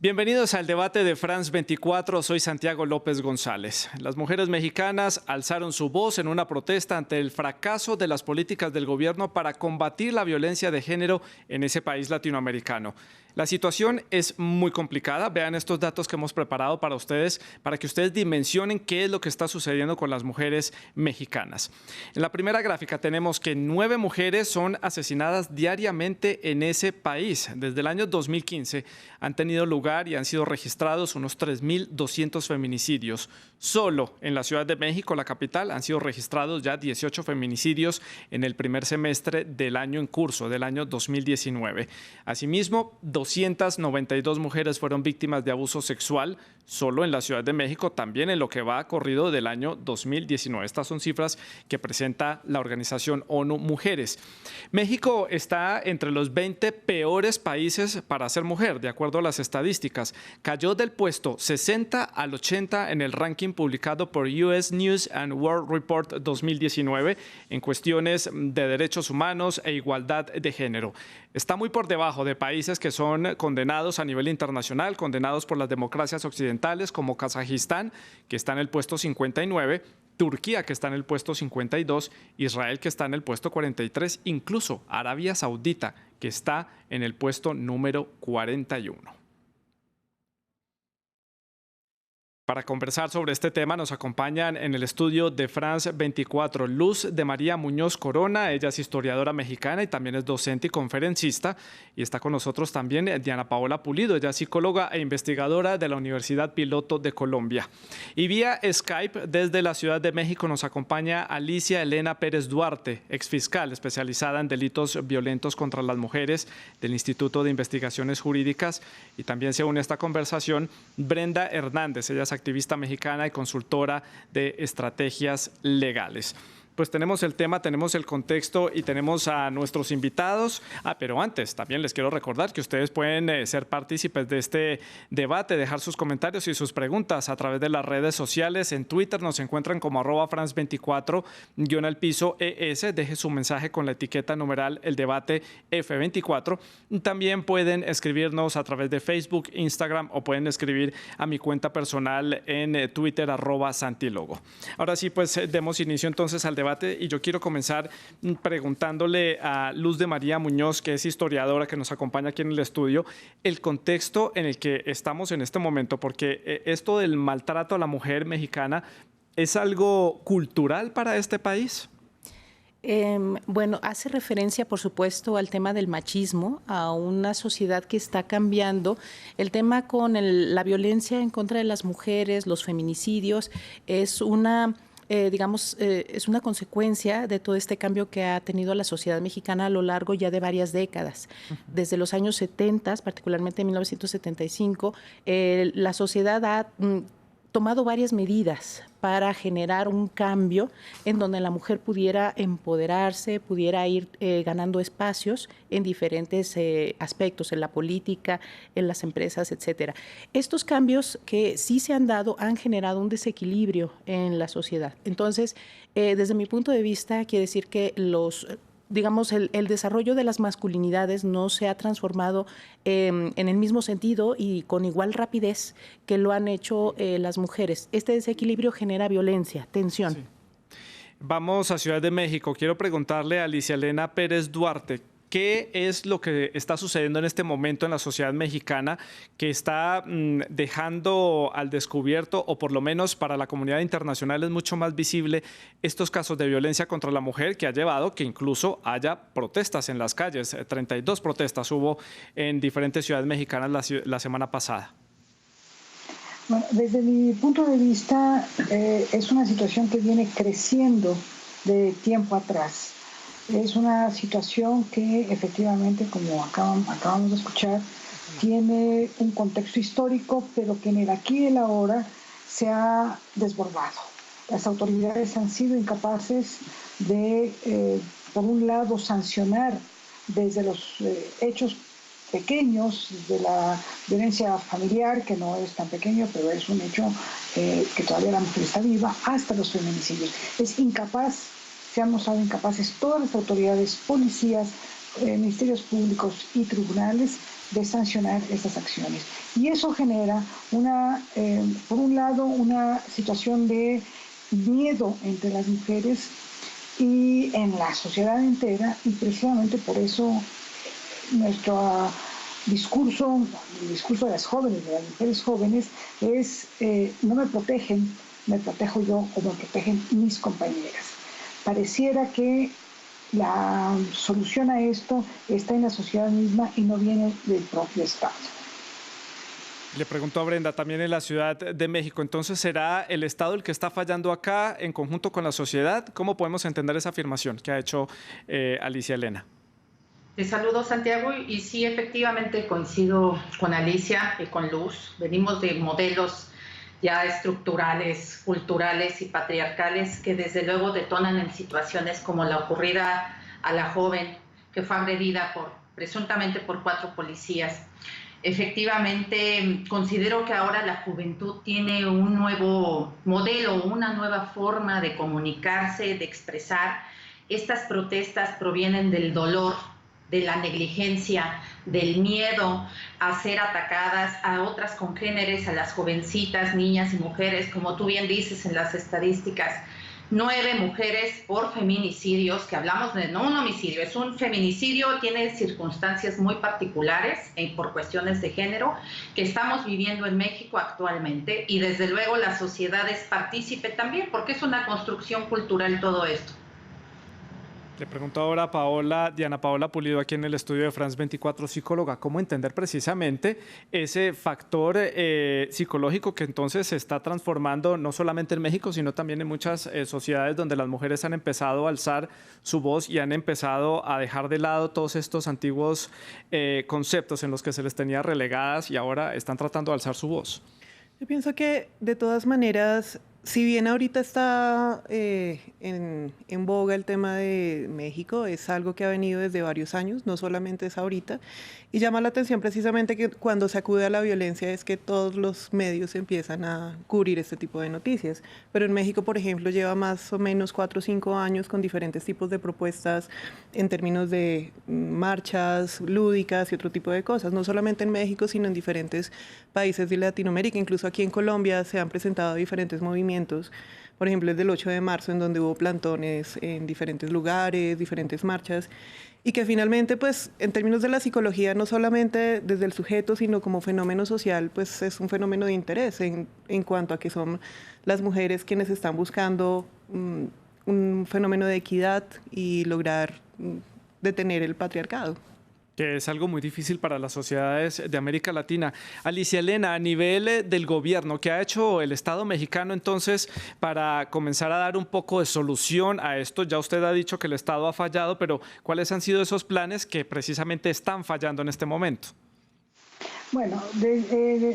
Bienvenidos al debate de France 24, soy Santiago López González. Las mujeres mexicanas alzaron su voz en una protesta ante el fracaso de las políticas del gobierno para combatir la violencia de género en ese país latinoamericano. La situación es muy complicada. Vean estos datos que hemos preparado para ustedes, para que ustedes dimensionen qué es lo que está sucediendo con las mujeres mexicanas. En la primera gráfica tenemos que 9 mujeres son asesinadas diariamente en ese país. Desde el año 2015 han tenido lugar y han sido registrados unos 3.200 feminicidios. Solo en la Ciudad de México, la capital, han sido registrados ya 18 feminicidios en el primer semestre del año en curso, del año 2019. Asimismo, 292 mujeres fueron víctimas de abuso sexual solo en la Ciudad de México, también en lo que va corrido del año 2019. Estas son cifras que presenta la organización ONU Mujeres. México está entre los 20 peores países para ser mujer, de acuerdo a las estadísticas. Cayó del puesto 60 al 80 en el ranking publicado por US News and World Report 2019 en cuestiones de derechos humanos e igualdad de género. Está muy por debajo de países que son condenados a nivel internacional, condenados por las democracias occidentales como Kazajistán, que está en el puesto 59, Turquía, que está en el puesto 52, Israel, que está en el puesto 43, incluso Arabia Saudita, que está en el puesto número 41. Para conversar sobre este tema nos acompañan en el estudio de France 24 Luz de María Muñoz Corona. Ella es historiadora mexicana y también es docente y conferencista. Y está con nosotros también Diana Paola Pulido. Ella es psicóloga e investigadora de la Universidad Piloto de Colombia. Y vía Skype desde la Ciudad de México nos acompaña Alicia Elena Pérez Duarte, exfiscal especializada en delitos violentos contra las mujeres del Instituto de Investigaciones Jurídicas. Y también se une a esta conversación Brenda Hernández. Ella es activista mexicana y consultora de estrategias legales. Pues tenemos el tema, tenemos el contexto y tenemos a nuestros invitados. Pero antes, también les quiero recordar que ustedes pueden ser partícipes de este debate, dejar sus comentarios y sus preguntas a través de las redes sociales. En Twitter nos encuentran como @France24_ES. Deje su mensaje con la etiqueta numeral el debate F24. También pueden escribirnos a través de Facebook, Instagram o pueden escribir a mi cuenta personal en Twitter @Santilogo. Ahora sí, pues demos inicio entonces al debate y yo quiero comenzar preguntándole a Luz de María Muñoz, que es historiadora, que nos acompaña aquí en el estudio, el contexto en el que estamos en este momento, porque esto del maltrato a la mujer mexicana es algo cultural para este país. Bueno, hace referencia, por supuesto, al tema del machismo, a una sociedad que está cambiando. El tema con la violencia en contra de las mujeres, los feminicidios, es una es una consecuencia de todo este cambio que ha tenido la sociedad mexicana a lo largo ya de varias décadas. Desde los años 70, particularmente en 1975, la sociedad ha tomado varias medidas para generar un cambio en donde la mujer pudiera empoderarse, pudiera ir ganando espacios en diferentes aspectos, en la política, en las empresas, etcétera. Estos cambios que sí se han dado han generado un desequilibrio en la sociedad. Entonces, desde mi punto de vista, quiere decir que el desarrollo de las masculinidades no se ha transformado en el mismo sentido y con igual rapidez que lo han hecho las mujeres. Este desequilibrio genera violencia, tensión. Sí. Vamos a Ciudad de México. Quiero preguntarle a Alicia Elena Pérez Duarte, ¿qué es lo que está sucediendo en este momento en la sociedad mexicana que está dejando al descubierto, o por lo menos para la comunidad internacional es mucho más visible, estos casos de violencia contra la mujer que ha llevado que incluso haya protestas en las calles? 32 protestas hubo en diferentes ciudades mexicanas la semana pasada. Bueno, desde mi punto de vista, es una situación que viene creciendo de tiempo atrás. Es una situación que efectivamente, como acabamos de escuchar, tiene un contexto histórico, pero que en el aquí y el ahora se ha desbordado. Las autoridades han sido incapaces de, por un lado, sancionar desde los hechos pequeños de la violencia familiar, que no es tan pequeño, pero es un hecho que todavía la mujer está viva, hasta los feminicidios. Se han mostrado incapaces todas las autoridades, policías, ministerios públicos y tribunales de sancionar estas acciones. Y eso genera por un lado, una situación de miedo entre las mujeres y en la sociedad entera, y precisamente por eso nuestro discurso, el discurso de las jóvenes, de las mujeres jóvenes, es no me protegen, me protejo yo o me protegen mis compañeras. Pareciera que la solución a esto está en la sociedad misma y no viene del propio Estado. Le pregunto a Brenda, también en la Ciudad de México, entonces, ¿será el Estado el que está fallando acá en conjunto con la sociedad? ¿Cómo podemos entender esa afirmación que ha hecho Alicia Elena? Te saludo, Santiago, y sí, efectivamente coincido con Alicia y con Luz. Venimos de modelos ya estructurales, culturales y patriarcales que desde luego detonan en situaciones como la ocurrida a la joven que fue agredida presuntamente por 4 policías. Efectivamente, considero que ahora la juventud tiene un nuevo modelo, una nueva forma de comunicarse, de expresar. Estas protestas provienen del dolor, de la negligencia, del miedo a ser atacadas a otras congéneres, a las jovencitas, niñas y mujeres, como tú bien dices en las estadísticas. 9 mujeres por feminicidios, que hablamos de no un homicidio, es un feminicidio, tiene circunstancias muy particulares por cuestiones de género que estamos viviendo en México actualmente, y desde luego la sociedad es partícipe también, porque es una construcción cultural todo esto. Le pregunto ahora a Diana Paola Pulido, aquí en el estudio de France 24, psicóloga, ¿cómo entender precisamente ese factor psicológico que entonces se está transformando no solamente en México, sino también en muchas sociedades donde las mujeres han empezado a alzar su voz y han empezado a dejar de lado todos estos antiguos conceptos en los que se les tenía relegadas y ahora están tratando de alzar su voz? Yo pienso que de todas maneras, si bien ahorita está en boga el tema de México, es algo que ha venido desde varios años, no solamente es ahorita, y llama la atención precisamente que cuando se acude a la violencia es que todos los medios empiezan a cubrir este tipo de noticias. Pero en México, por ejemplo, lleva más o menos 4 o 5 años con diferentes tipos de propuestas en términos de marchas lúdicas y otro tipo de cosas, no solamente en México, sino en diferentes países de Latinoamérica. Incluso aquí en Colombia se han presentado diferentes movimientos, por ejemplo el del 8 de marzo, en donde hubo plantones en diferentes lugares, diferentes marchas, y que finalmente, pues, en términos de la psicología, no solamente desde el sujeto, sino como fenómeno social, pues es un fenómeno de interés en cuanto a que son las mujeres quienes están buscando un fenómeno de equidad y lograr detener el patriarcado, Que es algo muy difícil para las sociedades de América Latina. Alicia Elena, a nivel del gobierno, ¿qué ha hecho el Estado mexicano entonces para comenzar a dar un poco de solución a esto? Ya usted ha dicho que el Estado ha fallado, pero ¿cuáles han sido esos planes que precisamente están fallando en este momento? Bueno,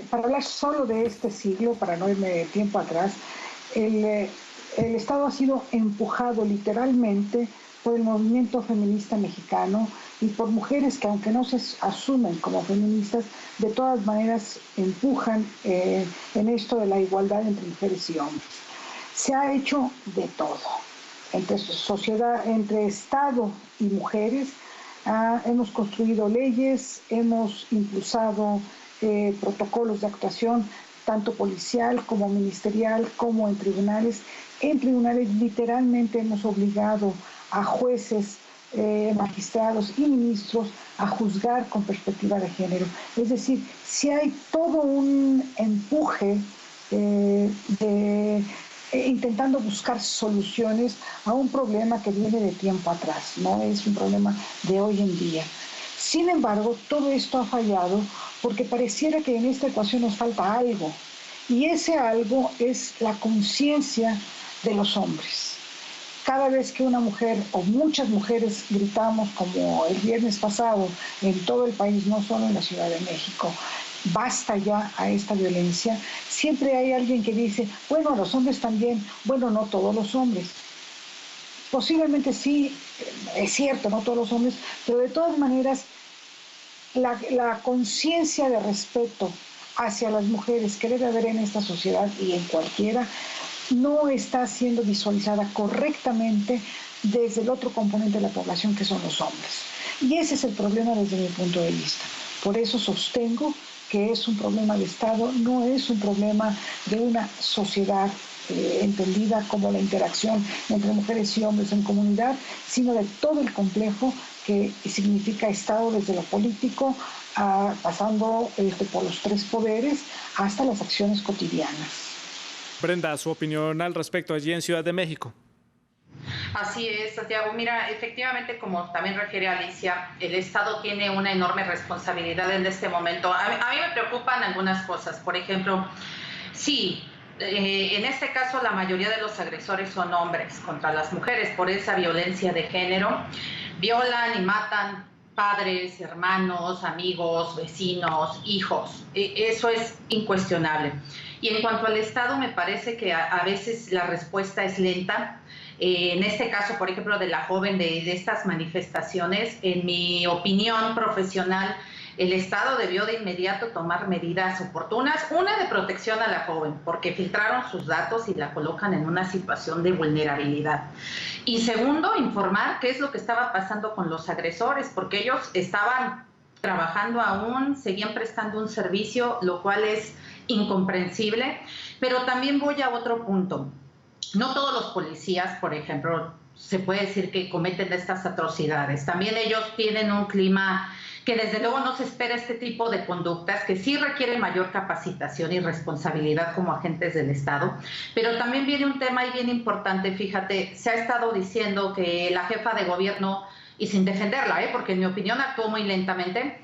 para hablar solo de este siglo, para no irme tiempo atrás, el Estado ha sido empujado literalmente por el movimiento feminista mexicano y por mujeres que, aunque no se asumen como feministas, de todas maneras empujan en esto de la igualdad entre mujeres y hombres. Se ha hecho de todo, entre sociedad, entre Estado y mujeres. Hemos construido leyes, hemos impulsado protocolos de actuación, tanto policial como ministerial, como en tribunales. En tribunales literalmente hemos obligado a jueces, magistrados y ministros a juzgar con perspectiva de género. Es decir, si hay todo un empuje intentando buscar soluciones a un problema que viene de tiempo atrás, no es un problema de hoy en día. Sin embargo, todo esto ha fallado porque pareciera que en esta ecuación nos falta algo, y ese algo es la conciencia de los hombres. Cada vez que una mujer o muchas mujeres gritamos, como el viernes pasado en todo el país, no solo en la Ciudad de México, basta ya a esta violencia, siempre hay alguien que dice, bueno, los hombres también. Bueno, no todos los hombres. Posiblemente sí, es cierto, no todos los hombres, pero de todas maneras la conciencia de respeto hacia las mujeres que debe haber en esta sociedad y en cualquiera, no está siendo visualizada correctamente desde el otro componente de la población, que son los hombres. Y ese es el problema desde mi punto de vista. Por eso sostengo que es un problema de Estado, no es un problema de una sociedad entendida como la interacción entre mujeres y hombres en comunidad, sino de todo el complejo que significa Estado, desde lo político, pasando por los tres poderes hasta las acciones cotidianas. Brenda, su opinión al respecto allí en Ciudad de México. Así es, Santiago. Mira, efectivamente, como también refiere Alicia, el Estado tiene una enorme responsabilidad en este momento. A mí me preocupan algunas cosas. Por ejemplo, sí, en este caso la mayoría de los agresores son hombres contra las mujeres por esa violencia de género. Violan y matan padres, hermanos, amigos, vecinos, hijos. Eso es incuestionable. Y en cuanto al Estado, me parece que a veces la respuesta es lenta. En este caso, por ejemplo, de la joven de estas manifestaciones, en mi opinión profesional, el Estado debió de inmediato tomar medidas oportunas. Una, de protección a la joven, porque filtraron sus datos y la colocan en una situación de vulnerabilidad. Y segundo, informar qué es lo que estaba pasando con los agresores, porque ellos estaban trabajando aún, seguían prestando un servicio, lo cual es incomprensible. Pero también voy a otro punto. No todos los policías, por ejemplo, se puede decir que cometen estas atrocidades. También ellos tienen un clima que desde luego no se espera este tipo de conductas, que sí requieren mayor capacitación y responsabilidad como agentes del Estado. Pero también viene un tema ahí bien importante, fíjate, se ha estado diciendo que la jefa de gobierno, y sin defenderla, porque en mi opinión actuó muy lentamente,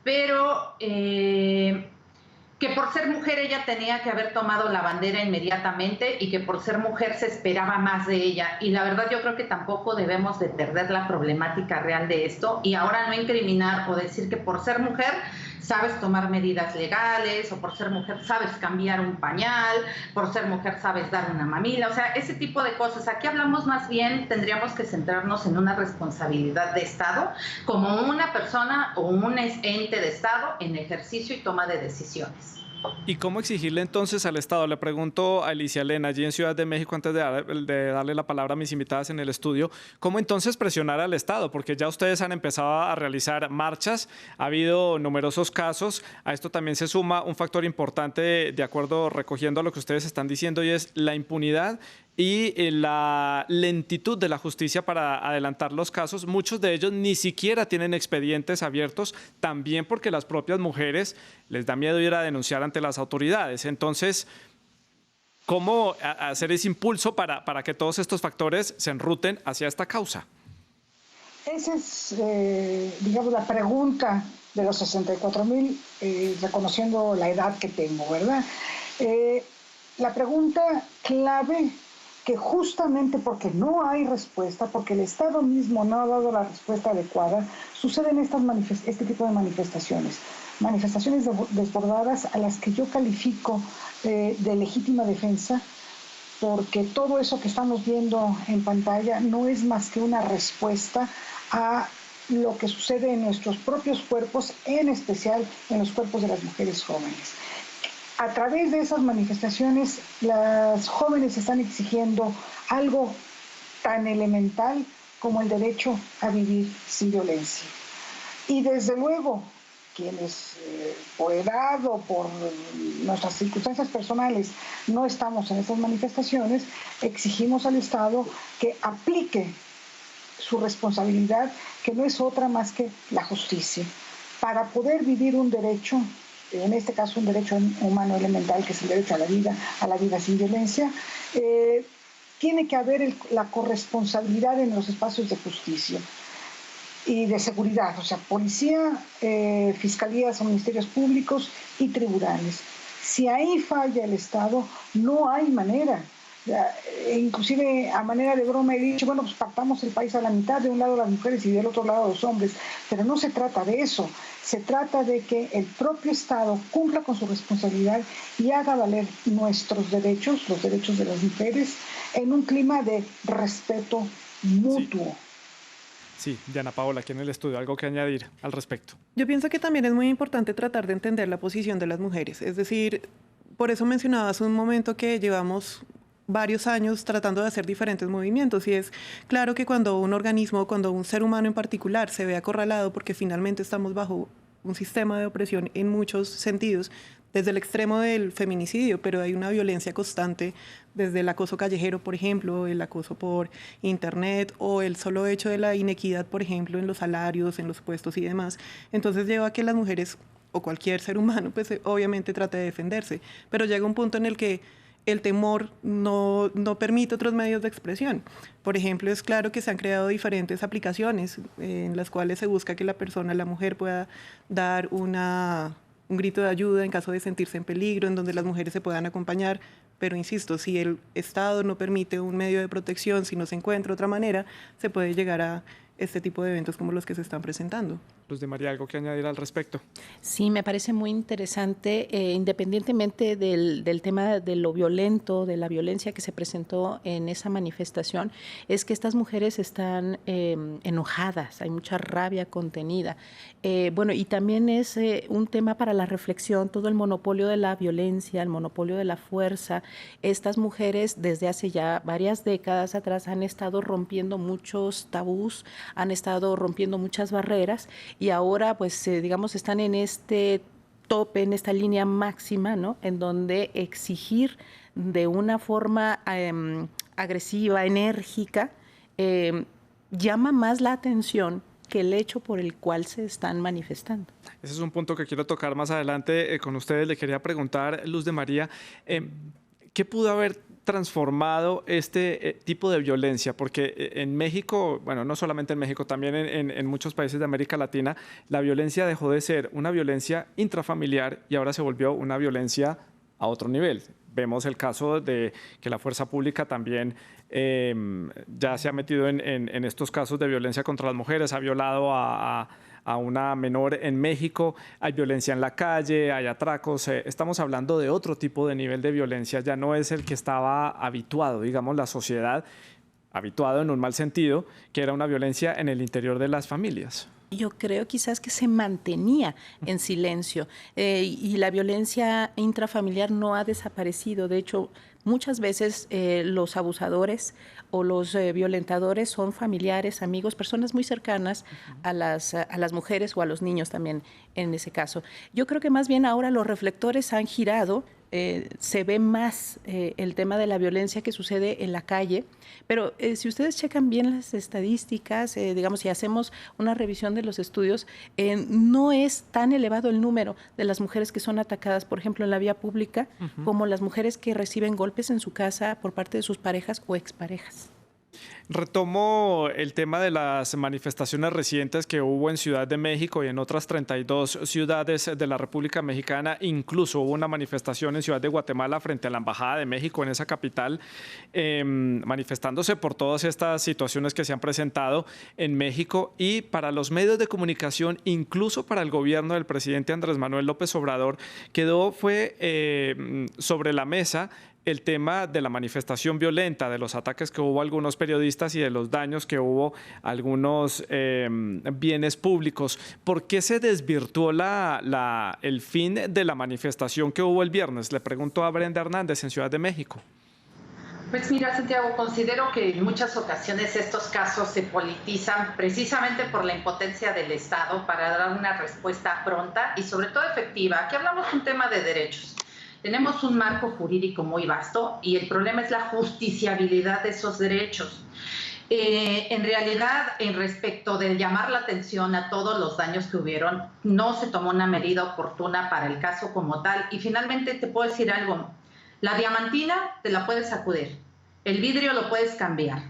pero que por ser mujer ella tenía que haber tomado la bandera inmediatamente y que por ser mujer se esperaba más de ella. Y la verdad yo creo que tampoco debemos de perder la problemática real de esto y ahora no incriminar o decir que por ser mujer sabes tomar medidas legales o por ser mujer sabes cambiar un pañal, por ser mujer sabes dar una mamila, o sea, ese tipo de cosas. Aquí hablamos más bien, tendríamos que centrarnos en una responsabilidad de Estado como una persona o un ente de Estado en ejercicio y toma de decisiones. ¿Y cómo exigirle entonces al Estado? Le pregunto a Alicia Elena, allí en Ciudad de México, antes de darle la palabra a mis invitadas en el estudio, ¿cómo entonces presionar al Estado? Porque ya ustedes han empezado a realizar marchas, ha habido numerosos casos, a esto también se suma un factor importante, de acuerdo, recogiendo a lo que ustedes están diciendo, y es la impunidad y la lentitud de la justicia para adelantar los casos. Muchos de ellos ni siquiera tienen expedientes abiertos, también porque las propias mujeres les da miedo ir a denunciar ante las autoridades. Entonces, ¿cómo hacer ese impulso para que todos estos factores se enruten hacia esta causa? Esa es, digamos, la pregunta de los 64,000, reconociendo la edad que tengo, ¿verdad? La pregunta clave, que justamente porque no hay respuesta, porque el Estado mismo no ha dado la respuesta adecuada, suceden este tipo de manifestaciones desbordadas, a las que yo califico de legítima defensa, porque todo eso que estamos viendo en pantalla no es más que una respuesta a lo que sucede en nuestros propios cuerpos, en especial en los cuerpos de las mujeres jóvenes. A través de esas manifestaciones, las jóvenes están exigiendo algo tan elemental como el derecho a vivir sin violencia. Y desde luego, quienes por edad o por nuestras circunstancias personales no estamos en esas manifestaciones, exigimos al Estado que aplique su responsabilidad, que no es otra más que la justicia, para poder vivir un derecho, en este caso un derecho humano elemental, que es el derecho a la vida sin violencia. Tiene que haber la corresponsabilidad en los espacios de justicia y de seguridad, o sea, policía, fiscalías o ministerios públicos y tribunales. Si ahí falla el Estado, no hay manera. Inclusive a manera de broma he dicho, bueno, pues pactamos el país a la mitad, de un lado las mujeres y del otro lado los hombres, pero no se trata de eso, se trata de que el propio Estado cumpla con su responsabilidad y haga valer nuestros derechos, los derechos de las mujeres, en un clima de respeto mutuo. Sí, Diana Paola, aquí en el estudio, ¿algo que añadir al respecto? Yo pienso que también es muy importante tratar de entender la posición de las mujeres, es decir, por eso mencionaba hace un momento que llevamos varios años tratando de hacer diferentes movimientos, y es claro que cuando un organismo, cuando un ser humano en particular se ve acorralado porque finalmente estamos bajo un sistema de opresión en muchos sentidos, desde el extremo del feminicidio, pero hay una violencia constante desde el acoso callejero, por ejemplo, el acoso por internet o el solo hecho de la inequidad, por ejemplo, en los salarios, en los puestos y demás. Entonces lleva a que las mujeres o cualquier ser humano, pues obviamente trate de defenderse, pero llega un punto en el que el temor no permite otros medios de expresión. Por ejemplo, es claro que se han creado diferentes aplicaciones en las cuales se busca que la persona, la mujer, pueda dar un grito de ayuda en caso de sentirse en peligro, en donde las mujeres se puedan acompañar. Pero insisto, si el Estado no permite un medio de protección, si no se encuentra otra manera, se puede llegar a este tipo de eventos como los que se están presentando. Luz de María, ¿algo que añadir al respecto? Sí, me parece muy interesante, independientemente del tema de lo violento, de la violencia que se presentó en esa manifestación, es que estas mujeres están enojadas, hay mucha rabia contenida. Bueno, y también es un tema para la reflexión, todo el monopolio de la violencia, el monopolio de la fuerza. Estas mujeres desde hace ya varias décadas atrás han estado rompiendo muchos tabús, han estado rompiendo muchas barreras y ahora pues digamos están en este tope, en esta línea máxima, ¿no? En donde exigir de una forma agresiva, enérgica, llama más la atención que el hecho por el cual se están manifestando. Ese es un punto que quiero tocar más adelante con ustedes. Le quería preguntar, Luz de María, ¿qué pudo haber transformado este tipo de violencia? Porque en México, bueno, no solamente en México, también en muchos países de América Latina, la violencia dejó de ser una violencia intrafamiliar y ahora se volvió una violencia a otro nivel. Vemos el caso de que la fuerza pública también ya se ha metido en estos casos de violencia contra las mujeres, ha violado a una menor en México, hay violencia en la calle, hay atracos, estamos hablando de otro tipo de nivel de violencia, ya no es el que estaba habituado, digamos, la sociedad, habituado en un mal sentido, que era una violencia en el interior de las familias. Yo creo quizás que se mantenía en silencio y la violencia intrafamiliar no ha desaparecido. De hecho, muchas veces los abusadores o los violentadores son familiares, amigos, personas muy cercanas a las mujeres o a los niños también en ese caso. Yo creo que más bien ahora los reflectores han girado. Se ve más el tema de la violencia que sucede en la calle, pero si ustedes checan bien las estadísticas, digamos, si hacemos una revisión de los estudios, no es tan elevado el número de las mujeres que son atacadas, por ejemplo, en la vía pública, como las mujeres que reciben golpes en su casa por parte de sus parejas o exparejas. Retomo el tema de las manifestaciones recientes que hubo en Ciudad de México y en otras 32 ciudades de la República Mexicana. Incluso hubo una manifestación en Ciudad de Guatemala frente a la Embajada de México en esa capital, manifestándose por todas estas situaciones que se han presentado en México. Y para los medios de comunicación, incluso para el gobierno del presidente Andrés Manuel López Obrador, fue sobre la mesa el tema de la manifestación violenta, de los ataques que hubo a algunos periodistas y de los daños que hubo a algunos bienes públicos. ¿Por qué se desvirtuó el fin de la manifestación que hubo el viernes? Le pregunto a Brenda Hernández en Ciudad de México. Pues mira, Santiago, considero que en muchas ocasiones estos casos se politizan precisamente por la impotencia del Estado para dar una respuesta pronta y sobre todo efectiva. Aquí hablamos de un tema de derechos. Tenemos un marco jurídico muy vasto y el problema es la justiciabilidad de esos derechos. En realidad, en respecto de llamar la atención a todos los daños que hubieron, no se tomó una medida oportuna para el caso como tal. Y finalmente te puedo decir algo, la diamantina te la puedes sacudir, el vidrio lo puedes cambiar,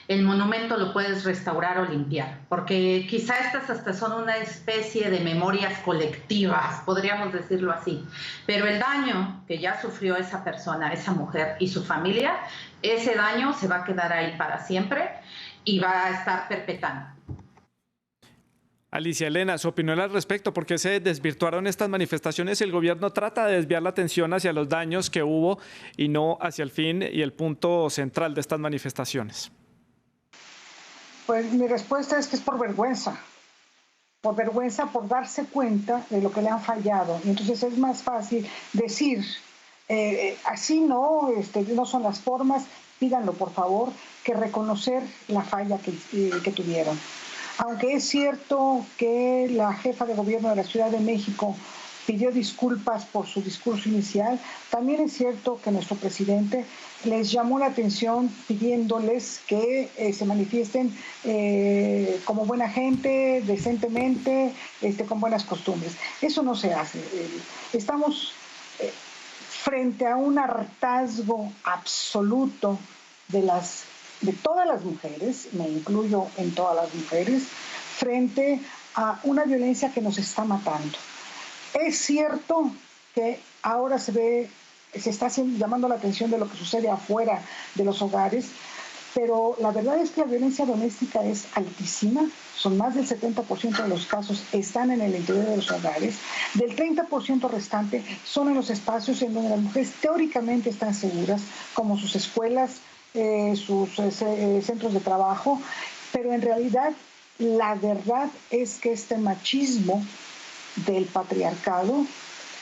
el monumento lo puedes restaurar o limpiar, porque quizá estas hasta son una especie de memorias colectivas, podríamos decirlo así, pero el daño que ya sufrió esa persona, esa mujer y su familia, ese daño se va a quedar ahí para siempre y va a estar perpetuando. Alicia Elena, su opinión al respecto, ¿por qué se desvirtuaron estas manifestaciones? El gobierno trata de desviar la atención hacia los daños que hubo y no hacia el fin y el punto central de estas manifestaciones. Pues mi respuesta es que es por vergüenza, por darse cuenta de lo que le han fallado. Y entonces es más fácil decir, así no son las formas, pídanlo por favor, que reconocer la falla que tuvieron. Aunque es cierto que la jefa de gobierno de la Ciudad de México pidió disculpas por su discurso inicial, también es cierto que nuestro presidente les llamó la atención pidiéndoles que se manifiesten como buena gente, decentemente, con buenas costumbres. Eso no se hace. Estamos frente a un hartazgo absoluto de todas las mujeres, me incluyo en todas las mujeres, frente a una violencia que nos está matando. Es cierto que ahora se está llamando la atención de lo que sucede afuera de los hogares, pero la verdad es que la violencia doméstica es altísima, son más del 70% de los casos están en el interior de los hogares, del 30% restante son en los espacios en donde las mujeres teóricamente están seguras, como sus escuelas, sus centros de trabajo, pero en realidad la verdad es que este machismo del patriarcado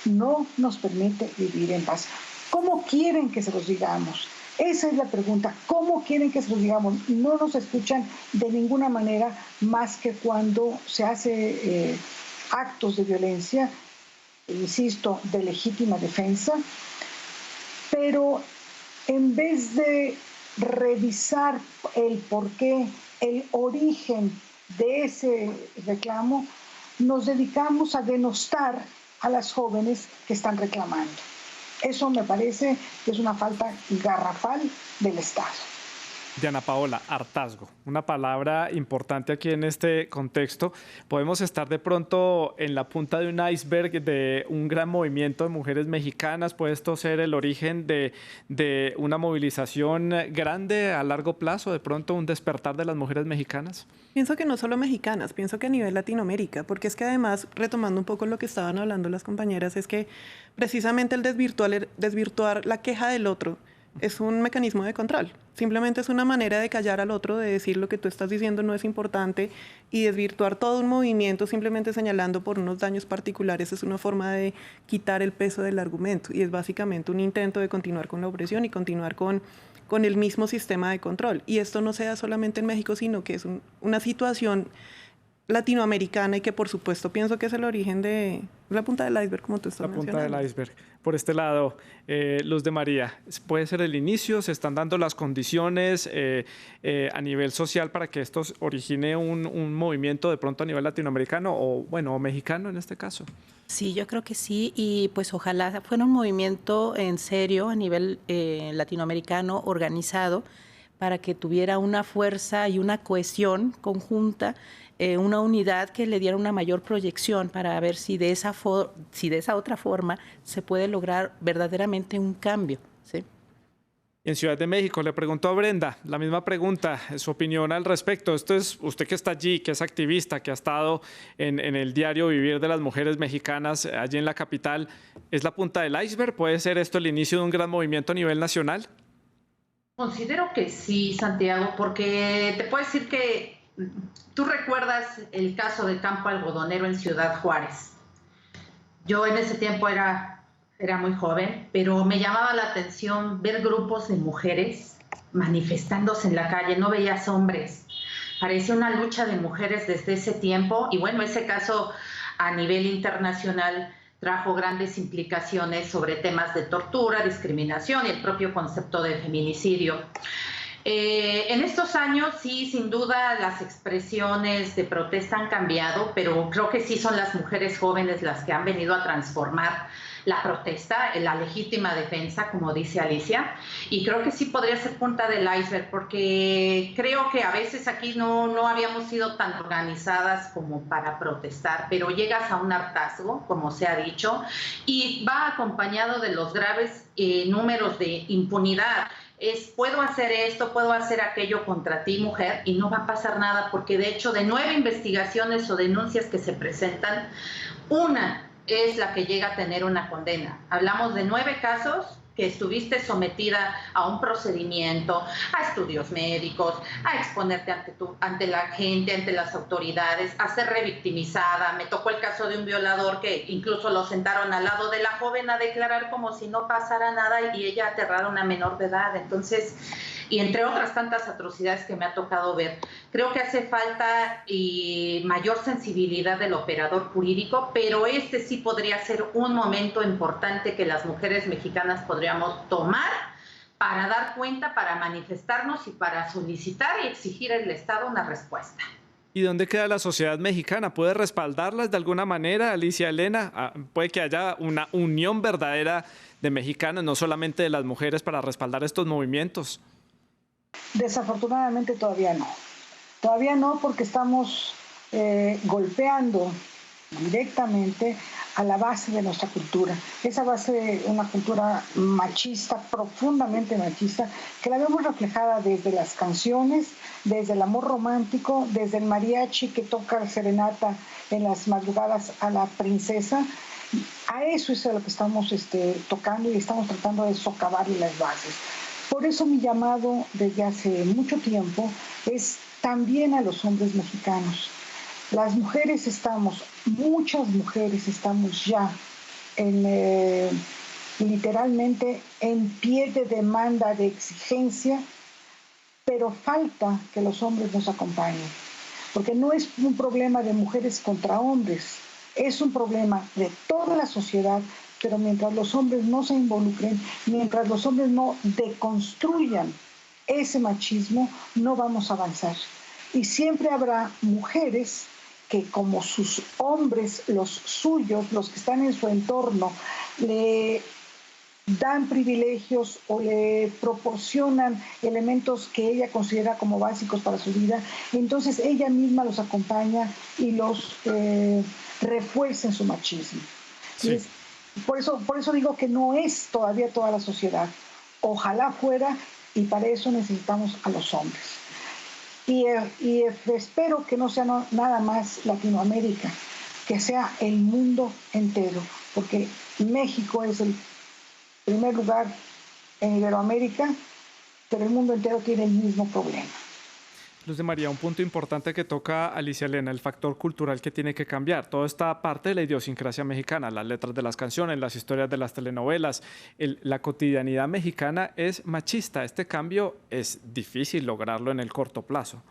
no nos permite vivir en paz. ¿Cómo quieren que se los digamos? Esa es la pregunta. ¿Cómo quieren que se los digamos? No nos escuchan de ninguna manera más que cuando se hace actos de violencia, insisto, de legítima defensa, pero en vez de revisar el porqué, el origen de ese reclamo, nos dedicamos a denostar a las jóvenes que están reclamando. Eso me parece que es una falta garrafal del Estado. Diana Paola, hartazgo, una palabra importante aquí en este contexto. Podemos estar de pronto en la punta de un iceberg de un gran movimiento de mujeres mexicanas. ¿Puede esto ser el origen de una movilización grande a largo plazo, de pronto un despertar de las mujeres mexicanas? Pienso que no solo mexicanas, pienso que a nivel Latinoamérica, porque es que además, retomando un poco lo que estaban hablando las compañeras, es que precisamente el desvirtuar la queja del otro es un mecanismo de control. Simplemente es una manera de callar al otro, de decir lo que tú estás diciendo no es importante, y desvirtuar todo un movimiento simplemente señalando por unos daños particulares es una forma de quitar el peso del argumento, y es básicamente un intento de continuar con la opresión y continuar con el mismo sistema de control. Y esto no se da solamente en México, sino que es una situación latinoamericana y que por supuesto pienso que es el origen de la punta del iceberg, como tú estás mencionando. La punta del iceberg. Por este lado, Luz de María, ¿puede ser el inicio? ¿Se están dando las condiciones a nivel social para que esto origine un movimiento de pronto a nivel latinoamericano o mexicano en este caso? Sí, yo creo que sí, y pues ojalá fuera un movimiento en serio a nivel latinoamericano, organizado, para que tuviera una fuerza y una cohesión conjunta, una unidad que le diera una mayor proyección para ver si de esa otra forma se puede lograr verdaderamente un cambio, ¿sí? En Ciudad de México, le preguntó a Brenda la misma pregunta, su opinión al respecto. Esto es usted que está allí, que es activista, que ha estado en el diario Vivir de las Mujeres Mexicanas allí en la capital. ¿Es la punta del iceberg? ¿Puede ser esto el inicio de un gran movimiento a nivel nacional? Considero que sí, Santiago, porque te puedo decir que tú recuerdas el caso del campo algodonero en Ciudad Juárez. Yo en ese tiempo era muy joven, pero me llamaba la atención ver grupos de mujeres manifestándose en la calle. No veías hombres. Parecía una lucha de mujeres desde ese tiempo. Y bueno, ese caso a nivel internacional trajo grandes implicaciones sobre temas de tortura, discriminación y el propio concepto de feminicidio. En estos años sí, sin duda, las expresiones de protesta han cambiado, pero creo que sí son las mujeres jóvenes las que han venido a transformar la protesta, la legítima defensa, como dice Alicia, y creo que sí podría ser punta del iceberg, porque creo que a veces aquí no habíamos sido tan organizadas como para protestar, pero llegas a un hartazgo, como se ha dicho, y va acompañado de los graves números de impunidad. Puedo hacer esto, puedo hacer aquello contra ti, mujer, y no va a pasar nada, porque de hecho de 9 investigaciones o denuncias que se presentan, una es la que llega a tener una condena. Hablamos de 9 casos que estuviste sometida a un procedimiento, a estudios médicos, a exponerte ante la gente, ante las autoridades, a ser revictimizada. Me tocó el caso de un violador que incluso lo sentaron al lado de la joven a declarar como si no pasara nada y ella aterrada a una menor de edad. Entonces, y entre otras tantas atrocidades que me ha tocado ver. Creo que hace falta mayor sensibilidad del operador jurídico, pero este sí podría ser un momento importante que las mujeres mexicanas podríamos tomar para dar cuenta, para manifestarnos y para solicitar y exigir al Estado una respuesta. ¿Y dónde queda la sociedad mexicana? ¿Puede respaldarlas de alguna manera, Alicia Elena? ¿Puede que haya una unión verdadera de mexicanos, no solamente de las mujeres, para respaldar estos movimientos? Desafortunadamente todavía no. Todavía no, porque estamos golpeando directamente a la base de nuestra cultura. Esa base de una cultura machista, profundamente machista, que la vemos reflejada desde las canciones, desde el amor romántico, desde el mariachi que toca serenata en las madrugadas a la princesa. A eso es a lo que estamos tocando y estamos tratando de socavarle las bases. Por eso mi llamado desde hace mucho tiempo es también a los hombres mexicanos. Las mujeres muchas mujeres estamos ya literalmente en pie de demanda, de exigencia, pero falta que los hombres nos acompañen, porque no es un problema de mujeres contra hombres, es un problema de toda la sociedad, pero mientras los hombres no se involucren, mientras los hombres no deconstruyan ese machismo, no vamos a avanzar. Y siempre habrá mujeres que, como sus hombres, los suyos, los que están en su entorno, le dan privilegios o le proporcionan elementos que ella considera como básicos para su vida, entonces ella misma los acompaña y los refuerza en su machismo. Sí. Por eso digo que no es todavía toda la sociedad. Ojalá fuera, y para eso necesitamos a los hombres. Y espero que no sea nada más Latinoamérica, que sea el mundo entero, porque México es el primer lugar en Iberoamérica, pero el mundo entero tiene el mismo problema. Luz de María, un punto importante que toca Alicia Elena, el factor cultural que tiene que cambiar. Todo está parte de la idiosincrasia mexicana, las letras de las canciones, las historias de las telenovelas. La cotidianidad mexicana es machista. Este cambio es difícil lograrlo en el corto plazo.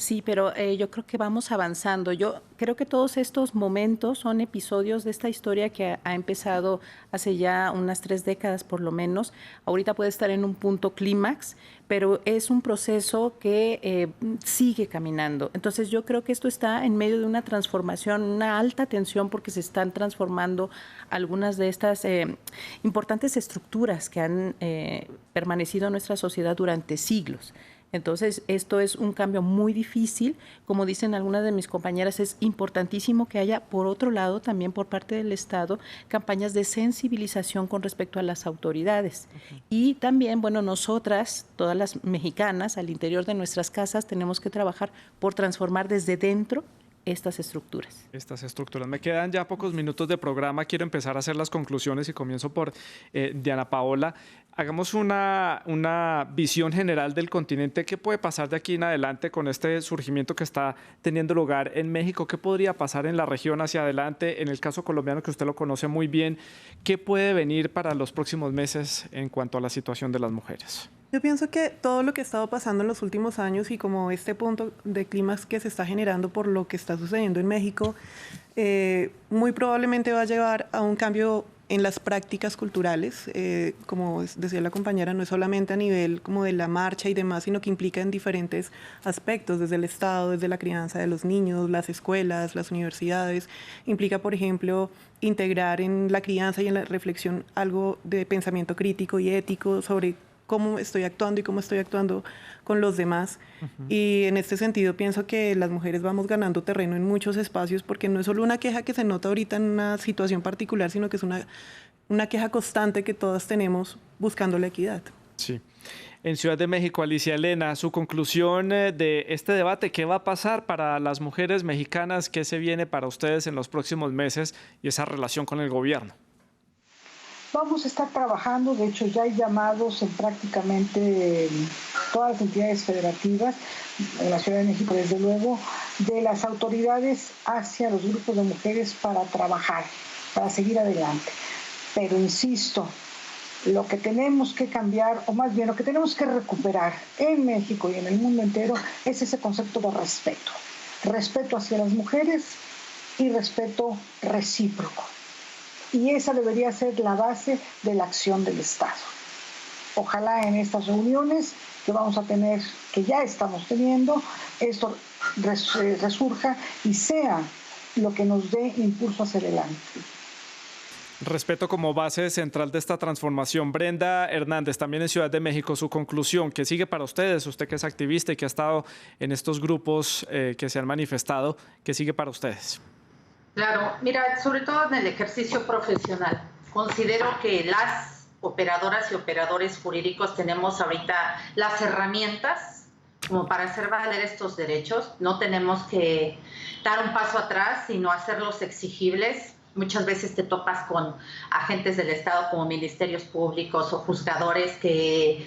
Sí, pero yo creo que vamos avanzando. Yo creo que todos estos momentos son episodios de esta historia que ha empezado hace ya unas 3 décadas por lo menos. Ahorita puede estar en un punto clímax, pero es un proceso que sigue caminando. Entonces yo creo que esto está en medio de una transformación, una alta tensión, porque se están transformando algunas de estas importantes estructuras que han permanecido en nuestra sociedad durante siglos. Entonces, esto es un cambio muy difícil. Como dicen algunas de mis compañeras, es importantísimo que haya, por otro lado, también por parte del Estado, campañas de sensibilización con respecto a las autoridades. Y también, bueno, nosotras, todas las mexicanas, al interior de nuestras casas, tenemos que trabajar por transformar desde dentro estas estructuras. Me quedan ya pocos minutos de programa. Quiero empezar a hacer las conclusiones y comienzo por Diana Paola. Hagamos una visión general del continente. ¿Qué puede pasar de aquí en adelante con este surgimiento que está teniendo lugar en México? ¿Qué podría pasar en la región hacia adelante? En el caso colombiano, que usted lo conoce muy bien, ¿qué puede venir para los próximos meses en cuanto a la situación de las mujeres? Yo pienso que todo lo que ha estado pasando en los últimos años y como este punto de clímax que se está generando por lo que está sucediendo en México, muy probablemente va a llevar a un cambio en las prácticas culturales. Como decía la compañera, no es solamente a nivel como de la marcha y demás, sino que implica en diferentes aspectos, desde el Estado, desde la crianza de los niños, las escuelas, las universidades. Implica, por ejemplo, integrar en la crianza y en la reflexión algo de pensamiento crítico y ético sobre cómo estoy actuando y cómo estoy actuando con los demás. Y en este sentido pienso que las mujeres vamos ganando terreno en muchos espacios, porque no es solo una queja que se nota ahorita en una situación particular, sino que es una queja constante que todas tenemos buscando la equidad. Sí. En Ciudad de México, Alicia Elena, su conclusión de este debate, ¿qué va a pasar para las mujeres mexicanas? ¿Qué se viene para ustedes en los próximos meses y esa relación con el gobierno? Vamos a estar trabajando, de hecho ya hay llamados en prácticamente todas las entidades federativas, en la Ciudad de México desde luego, de las autoridades hacia los grupos de mujeres para trabajar, para seguir adelante. Pero insisto, Lo que tenemos que cambiar, o más bien lo que tenemos que recuperar en México y en el mundo entero, es ese concepto de respeto. Respeto hacia las mujeres y respeto recíproco. Y esa debería ser la base de la acción del Estado. Ojalá en estas reuniones que vamos a tener, que ya estamos teniendo, esto resurja y sea lo que nos dé impulso hacia adelante. Respeto como base central de esta transformación. Brenda Hernández, también en Ciudad de México, su conclusión, ¿qué sigue para ustedes? Usted que es activista y que ha estado en estos grupos que se han manifestado, ¿qué sigue para ustedes? Claro, mira, sobre todo en el ejercicio profesional, considero que las operadoras y operadores jurídicos tenemos ahorita las herramientas como para hacer valer estos derechos. No tenemos que dar un paso atrás, sino hacerlos exigibles. Muchas veces te topas con agentes del Estado como ministerios públicos o juzgadores que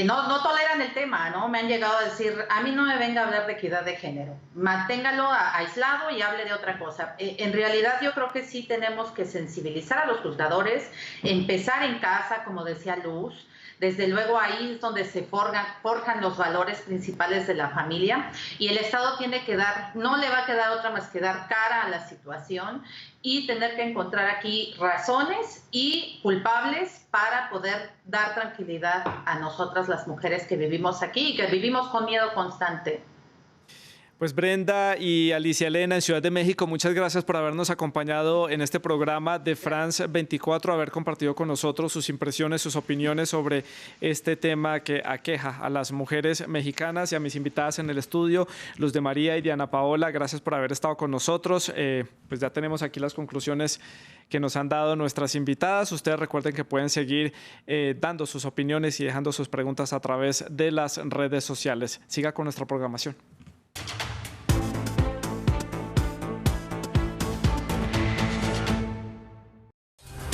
no toleran el tema, ¿no? Me han llegado a decir, a mí no me venga a hablar de equidad de género, manténgalo aislado y hable de otra cosa. En realidad yo creo que sí tenemos que sensibilizar a los juzgadores, empezar en casa, como decía Luz. Desde luego ahí es donde se forjan los valores principales de la familia, y el Estado tiene que dar, no le va a quedar otra más que dar cara a la situación y tener que encontrar aquí razones y culpables para poder dar tranquilidad a nosotras las mujeres que vivimos aquí y que vivimos con miedo constante. Pues Brenda y Alicia Elena en Ciudad de México, muchas gracias por habernos acompañado en este programa de France 24, haber compartido con nosotros sus impresiones, sus opiniones sobre este tema que aqueja a las mujeres mexicanas, y a mis invitadas en el estudio, Luz de María y Diana Paola, gracias por haber estado con nosotros. Pues ya tenemos aquí las conclusiones que nos han dado nuestras invitadas. Ustedes recuerden que pueden seguir dando sus opiniones y dejando sus preguntas a través de las redes sociales. Siga con nuestra programación.